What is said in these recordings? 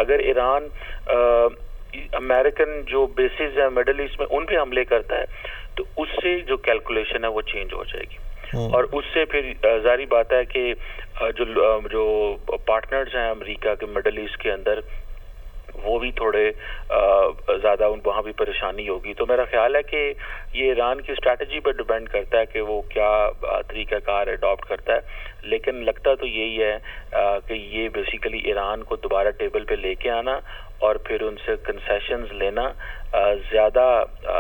अगर Iran American जो basis है मिडल ईस्ट में उन पे हमले करता है तो उससे जो कैलकुलेशन है वो चेंज हो जाएगी, और उससे फिर जारी बात है कि जो पार्टनर्स हैं अमेरिका के मिडल ईस्ट के अंदर वो भी थोड़े ज़्यादा वहाँ भी परेशानी होगी। तो मेरा ख्याल है कि ये ईरान की स्ट्रैटेजी पर डिपेंड करता है कि वो क्या तरीक़ाकार अडॉप्ट करता है, लेकिन लगता तो यही है कि ये बेसिकली ईरान को दोबारा टेबल पे लेके आना और फिर उनसे कंसेशंस लेना ज़्यादा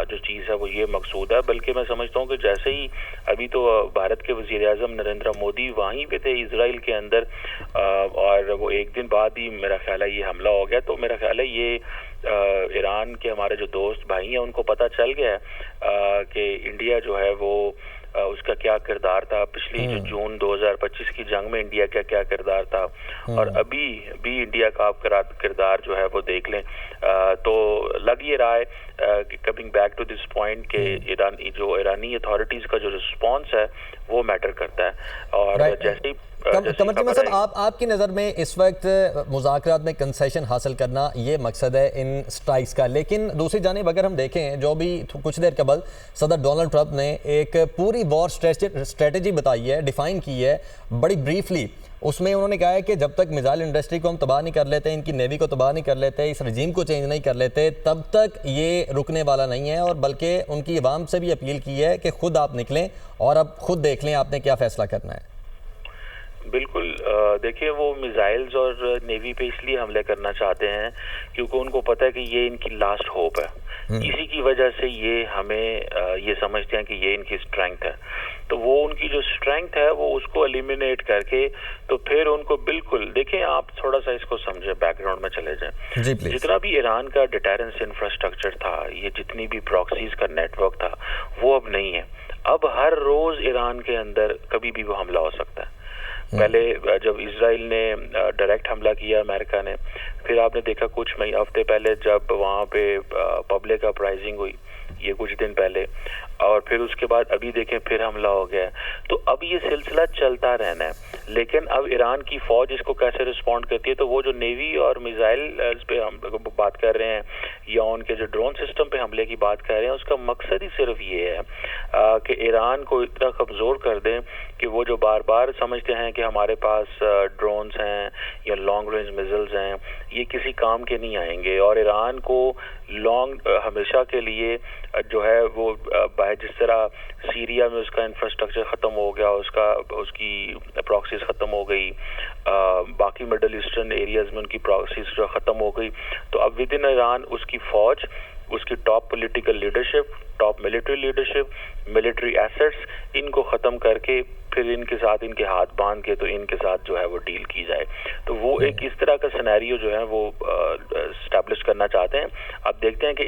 जो चीज़ है वो ये मकसूद है। बल्कि मैं समझता हूँ कि जैसे ही अभी तो भारत के वज़ीर-ए-आज़म नरेंद्र मोदी वहीं पे थे इजराइल के अंदर, और वो एक दिन बाद ही मेरा ख्याल है ये हमला हो गया। तो मेरा ख्याल है ये ईरान के हमारे जो दोस्त भाई हैं उनको पता चल गया कि इंडिया जो है वो उसका क्या किरदार था पिछली जो जून 2025 की जंग में, इंडिया का क्या किरदार था, और अभी भी इंडिया का आप किरदार जो है वो देख लें। तो लग ये रहा है कि coming back to this point के ईरानी अथॉरिटीज़ का जो रिस्पॉन्स है वो मैटर करता है। और जैसे ही कमर जी साहब, आपकी नज़र में इस वक्त मुज़ाकरात में कंसेशन हासिल करना ये मकसद है इन स्ट्राइक्स का, लेकिन दूसरी जानिब अगर हम देखें जो भी कुछ देर कबल सदर डोनाल्ड ट्रंप ने एक पूरी वॉर स्ट्रेटजी बताई है, डिफ़ाइन की है बड़ी ब्रीफली, उसमें उन्होंने कहा है कि जब तक मिसाइल इंडस्ट्री को हम तबाह नहीं कर लेते, इनकी नेवी को तबाह नहीं कर लेते, इस रजीम को चेंज नहीं कर लेते, तब तक ये रुकने वाला नहीं है। और बल्कि उनकी अवाम से भी अपील की है कि खुद आप निकलें और अब खुद देख लें आपने क्या फ़ैसला करना है। बिल्कुल, देखिए वो मिसाइल्स और नेवी पे इसलिए हमले करना चाहते हैं क्योंकि उनको पता है कि ये इनकी लास्ट होप है। इसी की वजह से ये हमें ये समझते हैं कि ये इनकी स्ट्रेंथ है। तो वो उनकी जो स्ट्रेंथ है वो उसको एलिमिनेट करके तो फिर उनको बिल्कुल, देखिए आप थोड़ा सा इसको समझे, बैकग्राउंड में चले जाएं। जितना भी ईरान का डिटेरेंस इंफ्रास्ट्रक्चर था, ये जितनी भी प्रॉक्सीज का नेटवर्क था, वो अब नहीं है। अब हर रोज ईरान के अंदर कभी भी वो हमला हो सकता है। पहले जब इजराइल ने डायरेक्ट हमला किया अमेरिका ने, फिर आपने देखा कुछ हफ्ते पहले जब वहाँ पे पब्लिक अपराइजिंग हुई, ये कुछ दिन पहले, और फिर उसके बाद अभी देखें फिर हमला हो गया। तो अब ये सिलसिला चलता रहना है। लेकिन अब ईरान की फौज इसको कैसे रिस्पॉन्ड करती है, तो वो जो नेवी और मिसाइल पे हम बात कर रहे हैं या उनके जो ड्रोन सिस्टम पे हमले की बात कर रहे हैं, उसका मकसद ही सिर्फ ये है कि ईरान को इतना कमज़ोर कर दें कि वो जो बार बार समझते हैं कि हमारे पास ड्रोन्स हैं या लॉन्ग रेंज मिसाइल्स हैं, ये किसी काम के नहीं आएंगे। और ईरान को हमेशा के लिए जो है वो जिस तरह सीरिया में उसका इंफ्रास्ट्रक्चर ख़त्म हो गया, उसकी प्रॉक्सीज ख़त्म हो गई, बाकी मिडल ईस्टर्न एरियाज़ में उनकी प्रॉक्सीज जो ख़त्म हो गई, तो अब विद इन ईरान उसकी फ़ौज, उसकी top political leadership, top military leadership, military assets, इनको ख़त्म करके फिर इनके साथ इनके हाथ बांध के तो इनके साथ जो है वो डील की जाए। तो वो एक इस तरह का सिनेरियो जो है वो एस्टैब्लिश करना चाहते हैं। अब देखते हैं कि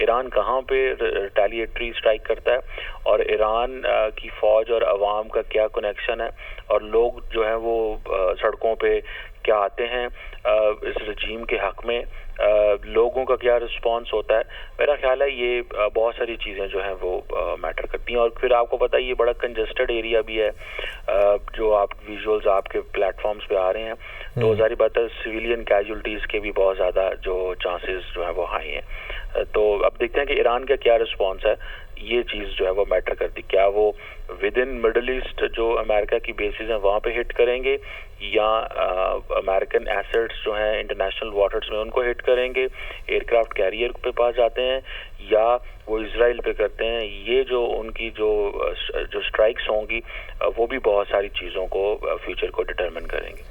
ईरान कहाँ पे रिटेलिएटरी स्ट्राइक करता है, और ईरान की फ़ौज और अवाम का क्या कनेक्शन है, और लोग जो हैं वो सड़कों पे क्या आते हैं इस रजीम के हक में, लोगों का क्या रिस्पांस होता है। मेरा ख्याल है ये बहुत सारी चीज़ें जो हैं वो मैटर करती हैं। और फिर आपको पता है ये बड़ा कंजेस्टेड एरिया भी है, जो आप विजुअल्स आपके प्लेटफॉर्म्स पे आ रहे हैं, तो जारी बात है सिविलियन कैजुअल्टीज़ के भी बहुत ज़्यादा जो चांसेस जो है वो हाई हैं। तो अब देखते हैं कि ईरान का क्या रिस्पॉन्स है, ये चीज़ जो है वो मैटर करती। क्या वो विद इन मिडल ईस्ट जो अमेरिका की बेसिस हैं वहाँ पे हिट करेंगे, या अमेरिकन एसेट्स जो हैं इंटरनेशनल वाटर्स में उनको हिट करेंगे, एयरक्राफ्ट कैरियर पे पास जाते हैं, या वो इजराइल पे करते हैं। ये जो उनकी जो स्ट्राइक्स होंगी वो भी बहुत सारी चीज़ों को फ्यूचर को डिटरमिन करेंगे।